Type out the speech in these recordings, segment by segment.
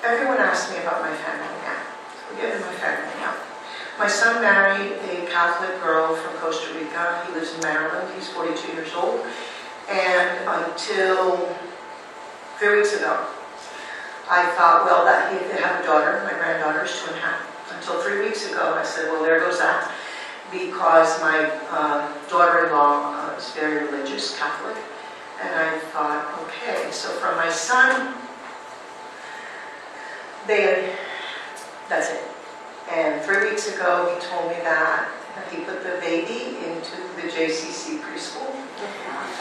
everyone asks me about my family now. We'll get into my family now. My son married a Catholic girl from Costa Rica. He lives in Maryland. He's 42 years old. And until 3 weeks ago, I thought, well, that he had a daughter. My granddaughter is 2.5. Until 3 weeks ago, I said, well, there goes that. Because my daughter-in-law is very religious, Catholic. And I thought, okay, so from my son, that's it. And 3 weeks ago, he told me that he put the baby into the JCC preschool.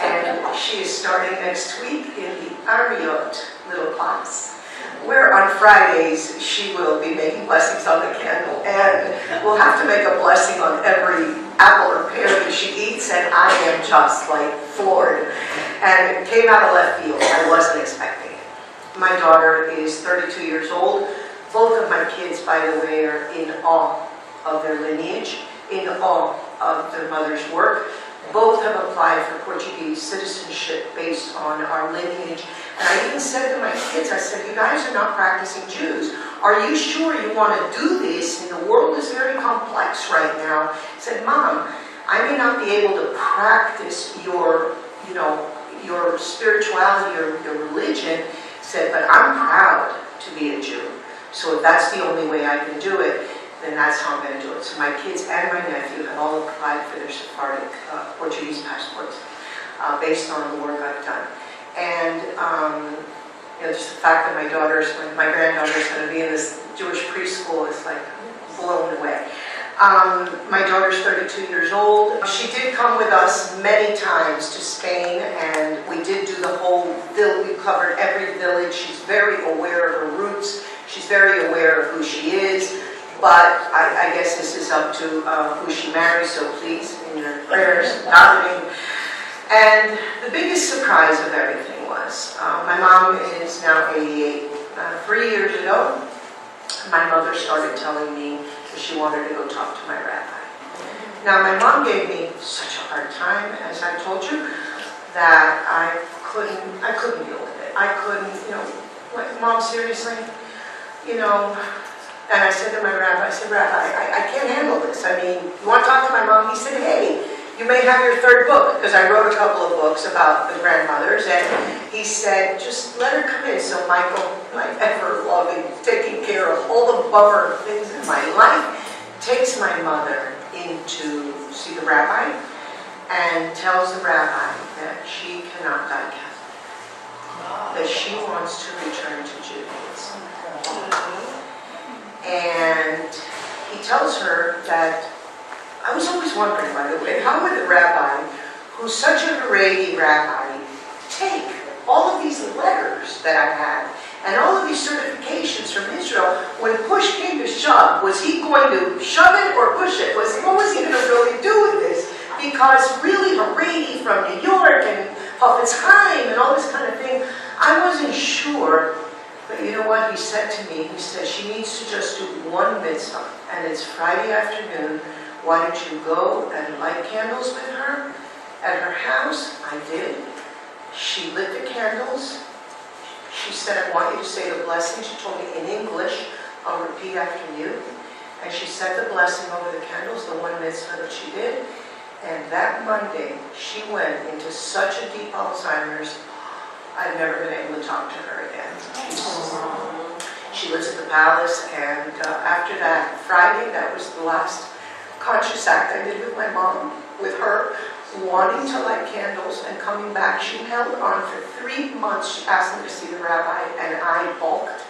And she is starting next week in the Ariot little class, where on Fridays she will be making blessings on the candle. And we'll have to make a blessing on every apple or pear that she eats. And I am just like floored. And it came out of left field. I wasn't expecting it. My daughter is 32 years old. Both of my kids, by the way, are in awe of their lineage, in awe of their mother's work. Both have applied for Portuguese citizenship based on our lineage. And I even said to my kids, I said, you guys are not practicing Jews. Are you sure you want to do this? And the world is very complex right now. I said, Mom, I may not be able to practice your spirituality or your religion. I said, but I'm proud to be a Jew. So if that's the only way I can do it, then that's how I'm going to do it. So my kids and my nephew have all applied for their Sephardic Portuguese passports based on the work I've done. And just the fact that my granddaughter is going to be in this Jewish preschool is like blown away. My daughter's 32 years old. She did come with us many times to Spain, and we did do the whole village. We covered every village. She's very aware of her roots. She's very aware of who she is. But I guess this is up to who she marries, so please, in your prayers, davening. And the biggest surprise of everything was, my mom is now 88. 3 years ago, my mother started telling me that she wanted to go talk to my rabbi. Now, my mom gave me such a hard time, as I told you, that I couldn't deal with it. I couldn't, like, Mom, seriously? And I said to my rabbi, I can't handle this. I mean, you want to talk to my mom? He said, hey, you may have your third book, because I wrote a couple of books about the grandmothers, and he said, just let her come in. So Michael, my ever-loving, taking care of all the bummer things in my life, takes my mother in to see the rabbi, and tells the rabbi that she cannot die Catholic, that she wants to return to Judaism. And he tells her that, I was always wondering, by the way, how would the rabbi, who's such a Haredi rabbi, take all of these letters that I had and all of these certifications from Israel, when push came to shove? Was he going to shove it or push it? What was he going to really do with this? Because really, Haredi from New York and Hafetz Chaim and all this kind of thing, I wasn't sure. But you know what he said to me? He said, she needs to just do one mitzvah, and it's Friday afternoon. Why don't you go and light candles with her at her house? I did. She lit the candles. She said, I want you to say the blessing. She told me in English. I'll repeat after you. And she said the blessing over the candles, the one mitzvah that she did. And that Monday, she went into such a deep Alzheimer's, I've never been able to talk to her again. She lives at the palace, and after that Friday, that was the last conscious act I did with my mom, with her wanting to light candles and coming back. She held on for 3 months. She asked me to see the rabbi, and I balked.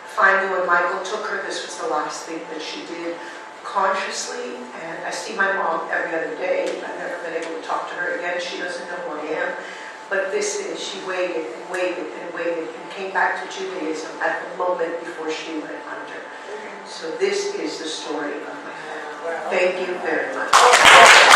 Finally, when Michael took her, this was the last thing that she did consciously. And I see my mom every other day. I've never been able to talk to her again. She doesn't know who I am. But she waited and waited and waited and came back to Judaism at the moment before she went under. So this is the story of my family. Thank you very much.